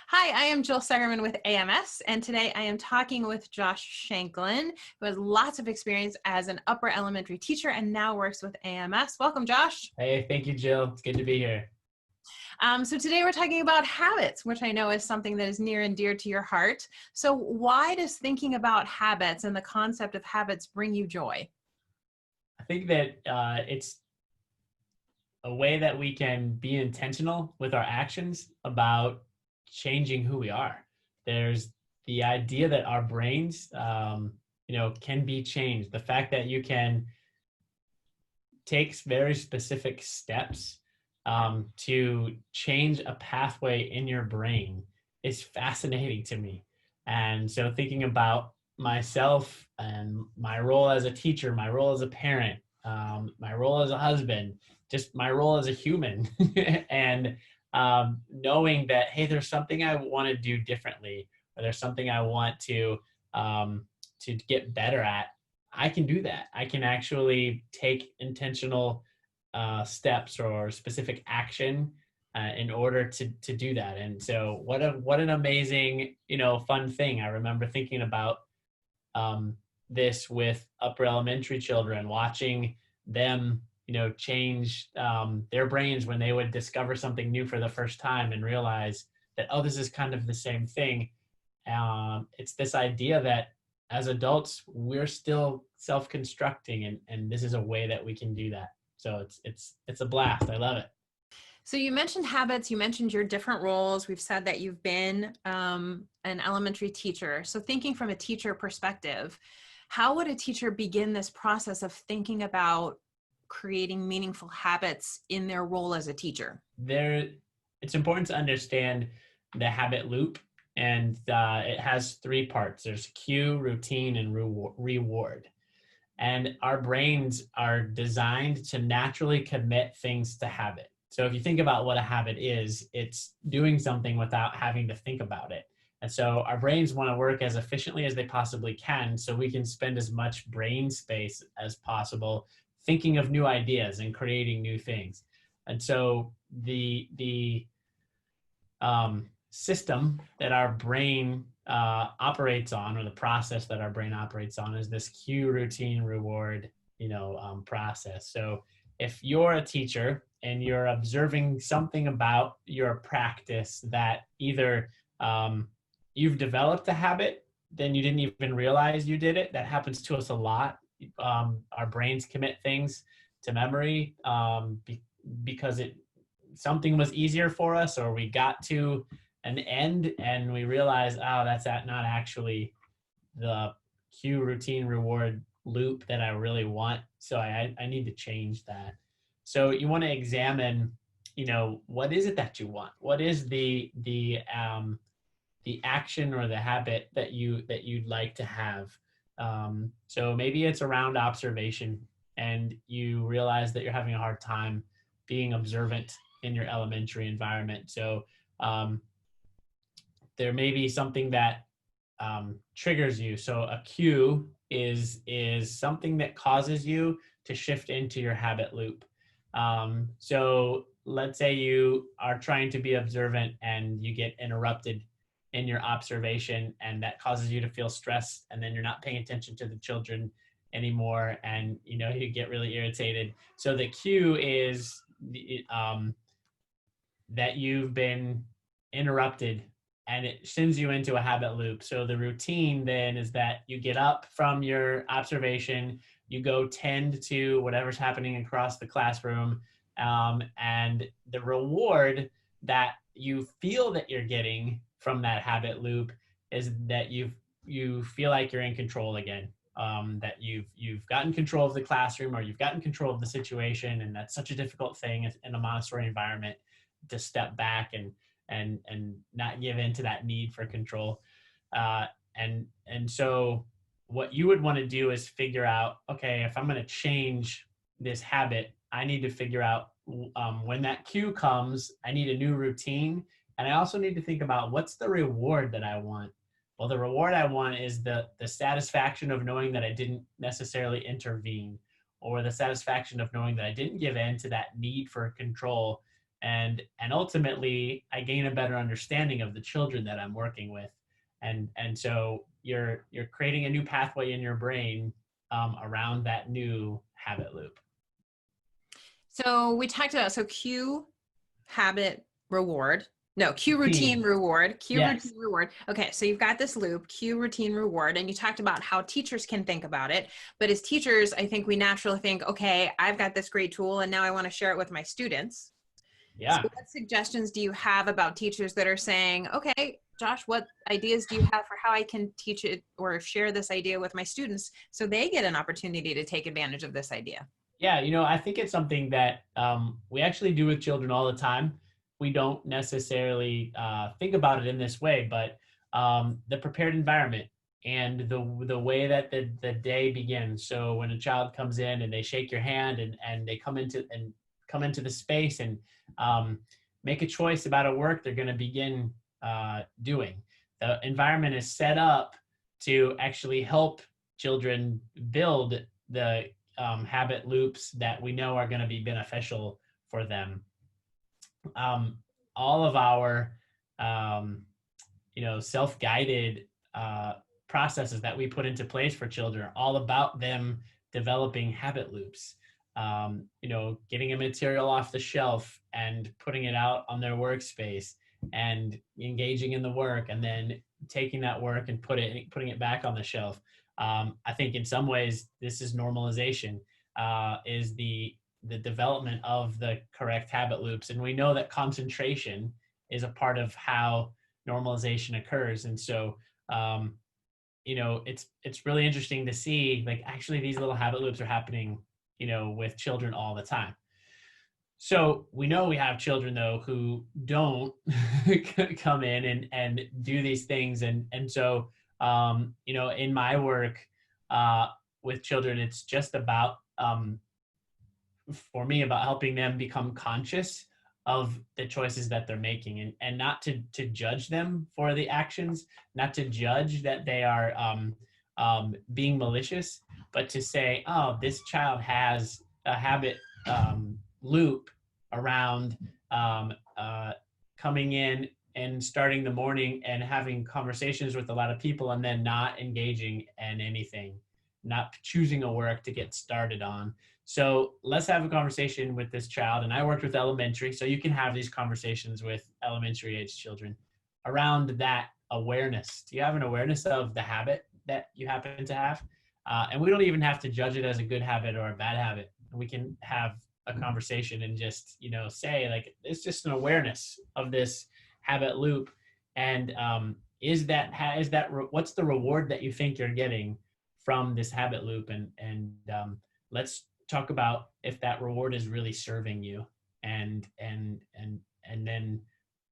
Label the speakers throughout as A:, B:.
A: Hi, I am Jill Segerman with AMS, and today I am talking with Josh Shanklin, who has lots of experience as an upper elementary teacher and now works with AMS. Welcome, Josh.
B: Hey, thank you, Jill. It's good to be here.
A: So today we're talking about habits, which I know is something that is near and dear to your heart. So why does thinking about habits and the concept of habits bring you joy?
B: I think that it's a way that we can be intentional with our actions about changing who we are. There's the idea that our brains, can be changed. The fact that you can take very specific steps to change a pathway in your brain is fascinating to me. And so thinking about myself and my role as a teacher, my role as a parent, my role as a husband, just my role as a human, and knowing that, hey, there's something I want to do differently, or there's something I want to get better at. I can do that. I can actually take intentional steps or specific action in order to do that. And so, what an amazing, fun thing. I remember thinking about this with upper elementary children, watching them, change their brains when they would discover something new for the first time and realize that, oh, this is kind of the same thing. It's this idea that as adults, we're still self-constructing, and this is a way that we can do that. So it's a blast. I love it.
A: So you mentioned habits, you mentioned your different roles. We've said that you've been an elementary teacher. So thinking from a teacher perspective, how would a teacher begin this process of thinking about creating meaningful habits in their role as a teacher?
B: It's important to understand the habit loop, and it has three parts. There's cue, routine, and reward. And our brains are designed to naturally commit things to habit. So if you think about what a habit is, it's doing something without having to think about it. And so our brains want to work as efficiently as they possibly can so we can spend as much brain space as possible thinking of new ideas and creating new things. And so the system that our brain operates on, or the process that our brain operates on, is this cue, routine, reward, process. So if you're a teacher and you're observing something about your practice that either you've developed a habit, then you didn't even realize you did it. That happens to us a lot. Our brains commit things to memory because something was easier for us, or we got to an end and we realize, oh, that's not actually the cue, routine, reward loop that I really want. So I need to change that. So you want to examine, what is it that you want? What is the action or the habit that you'd like to have? So maybe it's around observation, and you realize that you're having a hard time being observant in your elementary environment. So there may be something that triggers you. So a cue is something that causes you to shift into your habit loop. So let's say you are trying to be observant and you get interrupted in your observation, and that causes you to feel stressed, and then you're not paying attention to the children anymore, and you get really irritated. So the cue is that you've been interrupted, and it sends you into a habit loop. So the routine then is that you get up from your observation, you go tend to whatever's happening across the classroom, and the reward that you feel that you're getting from that habit loop is that you feel like you're in control again. That you've gotten control of the classroom, or you've gotten control of the situation, and that's such a difficult thing in a Montessori environment, to step back and not give in to that need for control. And so what you would want to do is figure out, okay, if I'm going to change this habit, I need to figure out when that cue comes, I need a new routine. And I also need to think about, what's the reward that I want? Well, the reward I want is the satisfaction of knowing that I didn't necessarily intervene, or the satisfaction of knowing that I didn't give in to that need for control, and ultimately I gain a better understanding of the children that I'm working with. And so you're creating a new pathway in your brain around that new habit loop.
A: So we talked about, so cue, habit, reward. No, cue, routine,
B: Routine.
A: reward. Cue,
B: Yes.
A: routine, reward. Okay, so you've got this loop, cue, routine, reward, and you talked about how teachers can think about it. But as teachers, I think we naturally think, okay, I've got this great tool and now I want to share it with my students. So
B: Yeah.
A: what suggestions do you have about teachers that are saying, okay, Josh, what ideas do you have for how I can teach it or share this idea with my students so they get an opportunity to take advantage of this idea?
B: Yeah, I think it's something that we actually do with children all the time. We don't necessarily think about it in this way, but the prepared environment and the way that the day begins. So when a child comes in and they shake your hand and they come into the space and um, make a choice about a work they're going to begin doing. The environment is set up to actually help children build the habit loops that we know are going to be beneficial for them. All of our, um, self-guided processes that we put into place for children are all about them developing habit loops. Getting a material off the shelf and putting it out on their workspace and engaging in the work, and then taking that work and putting it back on the shelf. I think in some ways this is normalization, is the development of the correct habit loops, and we know that concentration is a part of how normalization occurs. And so it's really interesting to see, like, actually these little habit loops are happening with children all the time. So we know we have children though who don't come in and do these things, and so in my work with children, it's just about for me about helping them become conscious of the choices that they're making, and not to judge them for the actions, not to judge that they are being malicious, but to say, oh, this child has a habit loop around coming in and starting the morning and having conversations with a lot of people and then not engaging in anything, not choosing a work to get started on. So let's have a conversation with this child. And I worked with elementary, so you can have these conversations with elementary age children around that awareness. Do you have an awareness of the habit that you happen to have? And we don't even have to judge it as a good habit or a bad habit. We can have a conversation and just, say, like, it's just an awareness of this habit loop. And what's the reward that you think you're getting from this habit loop? And let's talk about if that reward is really serving you, and then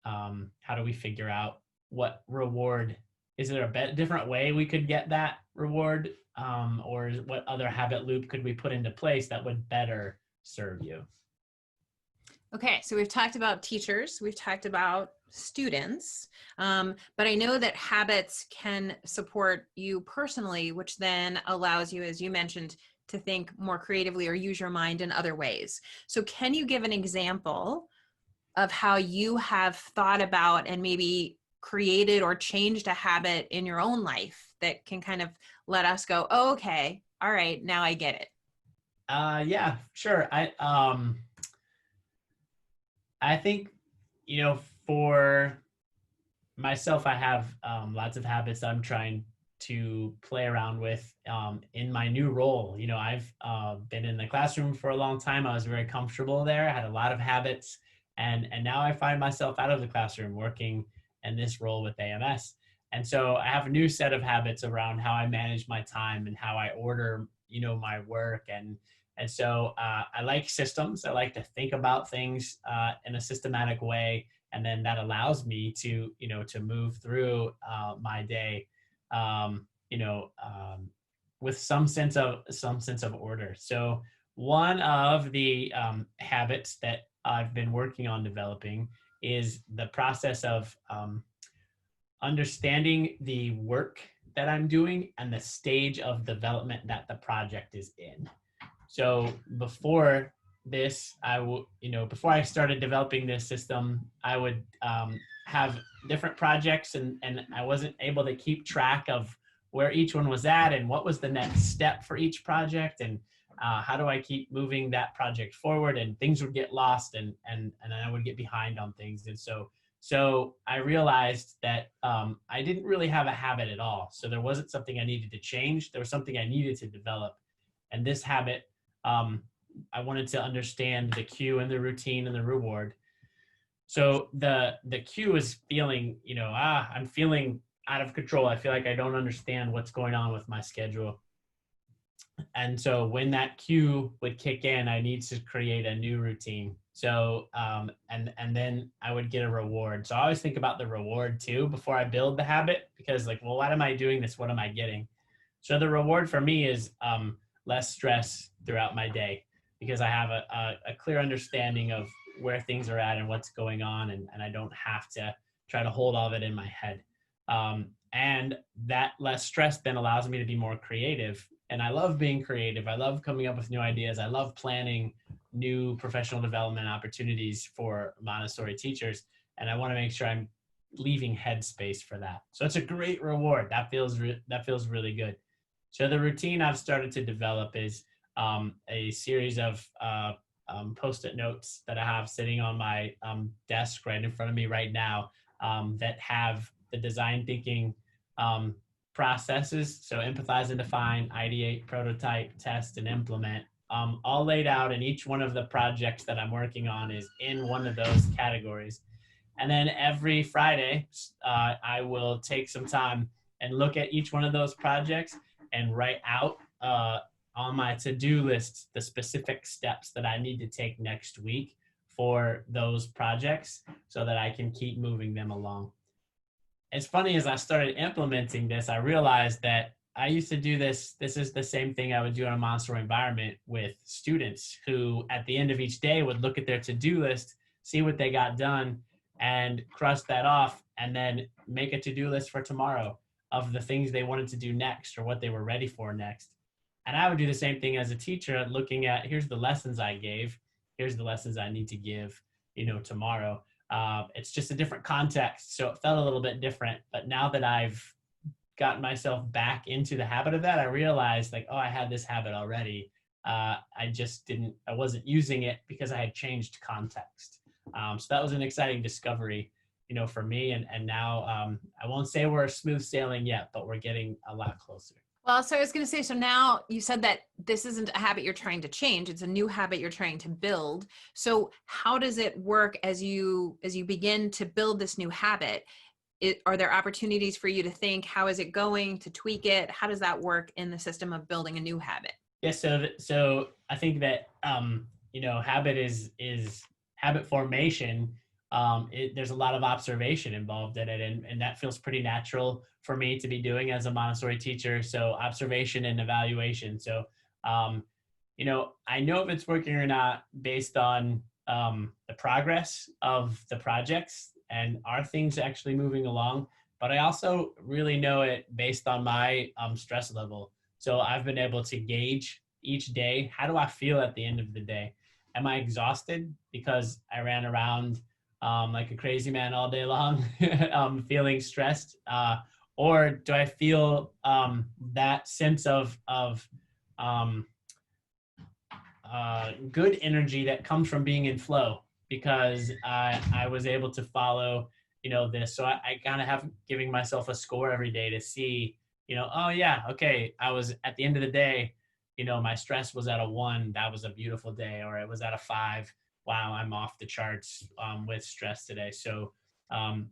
B: how do we figure out what reward? Is there a different way we could get that reward, or what other habit loop could we put into place that would better serve you?
A: Okay, so we've talked about teachers, we've talked about students, but I know that habits can support you personally, which then allows you, as you mentioned, to think more creatively or use your mind in other ways. So can you give an example of how you have thought about and maybe created or changed a habit in your own life that can kind of let us go, oh, okay, all right, now I get it?
B: Yeah, sure. I think, for myself, I have lots of habits I'm trying to play around with in my new role. I've been in the classroom for a long time. I was very comfortable there. I had a lot of habits, and now I find myself out of the classroom working in this role with AMS. And so I have a new set of habits around how I manage my time and how I order, my work. And so I like systems. I like to think about things in a systematic way, and then that allows me to, to move through my day, with some sense of order. So one of the habits that I've been working on developing is the process of understanding the work that I'm doing and the stage of development that the project is in. So before this, I would, before I started developing this system, I would have different projects, and I wasn't able to keep track of where each one was at and what was the next step for each project, and how do I keep moving that project forward, and things would get lost, and I would get behind on things. And so I realized that I didn't really have a habit at all. So there wasn't something I needed to change. There was something I needed to develop. And this habit, I wanted to understand the cue and the routine and the reward. So the cue is feeling, I'm feeling out of control. I feel like I don't understand what's going on with my schedule. And so when that cue would kick in, I need to create a new routine. So and then I would get a reward. So I always think about the reward too before I build the habit, because like, well, why am I doing this? What am I getting? So the reward for me is less stress throughout my day, because I have a clear understanding of where things are at and what's going on, and I don't have to try to hold all of it in my head. And that less stress then allows me to be more creative. And I love being creative. I love coming up with new ideas. I love planning new professional development opportunities for Montessori teachers. And I want to make sure I'm leaving headspace for that. So it's a great reward. That feels really good. So the routine I've started to develop is a series of Post-it notes that I have sitting on my desk right in front of me right now, that have the design thinking processes. So empathize and define, ideate, prototype, test, and implement, all laid out, and each one of the projects that I'm working on is in one of those categories. And then every Friday, I will take some time and look at each one of those projects and write out on my to-do list the specific steps that I need to take next week for those projects, so that I can keep moving them along. It's funny, as I started implementing this, I realized that I used to do this. This is the same thing I would do in a Montessori environment with students who, at the end of each day, would look at their to-do list, see what they got done, and cross that off, and then make a to-do list for tomorrow of the things they wanted to do next or what they were ready for next. And I would do the same thing as a teacher, looking at, here's the lessons I gave, here's the lessons I need to give, tomorrow. It's just a different context, so it felt a little bit different. But now that I've gotten myself back into the habit of that, I realized, like, oh, I had this habit already. I wasn't using it because I had changed context. So that was an exciting discovery, for me. And now I won't say we're smooth sailing yet, but we're getting a lot closer.
A: Well, so I was going to say, so now you said that this isn't a habit you're trying to change. It's a new habit you're trying to build. So how does it work as you begin to build this new habit? Are there opportunities for you to think, how is it going, to tweak it? How does that work in the system of building a new habit?
B: Yeah, so I think that habit is habit formation. There's a lot of observation involved in it, and that feels pretty natural for me to be doing as a Montessori teacher. So observation and evaluation. So I know if it's working or not based on the progress of the projects, and are things actually moving along. But I also really know it based on my stress level. So I've been able to gauge each day, how do I feel at the end of the day? Am I exhausted because I ran around like a crazy man all day long, feeling stressed? Or do I feel that sense of good energy that comes from being in flow, because I was able to follow, this. So I kind of have giving myself a score every day to see, oh yeah, okay, I was at the end of the day, my stress was at a 1. That was a beautiful day. Or it was at a 5. Wow, I'm off the charts with stress today. So I'm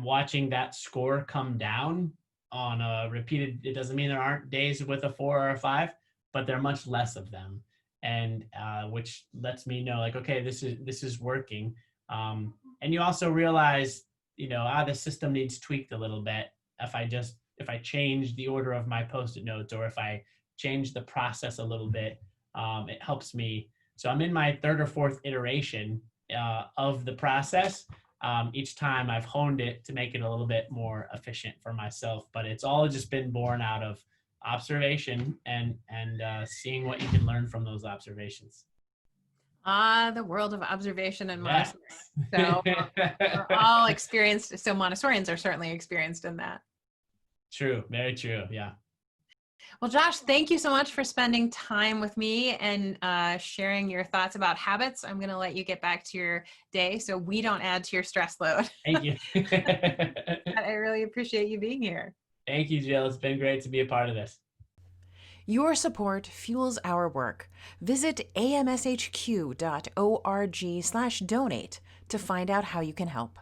B: watching that score come down on a repeated. It doesn't mean there aren't days with a 4 or a 5, but there are much less of them, and which lets me know, like, okay, this is working. And you also realize, the system needs tweaked a little bit. If I change the order of my Post-it notes, or if I change the process a little bit, it helps me. So I'm in my 3rd or 4th iteration of the process. Each time I've honed it to make it a little bit more efficient for myself, but it's all just been born out of observation and seeing what you can learn from those observations.
A: The world of observation and
B: Yeah.
A: Montessori. So we're all experienced. So Montessorians are certainly experienced in that.
B: True. Very true. Yeah.
A: Well, Josh, thank you so much for spending time with me and sharing your thoughts about habits. I'm going to let you get back to your day so we don't add to your stress load.
B: Thank you.
A: I really appreciate you being here.
B: Thank you, Jill. It's been great to be a part of this.
C: Your support fuels our work. Visit amshq.org/donate to find out how you can help.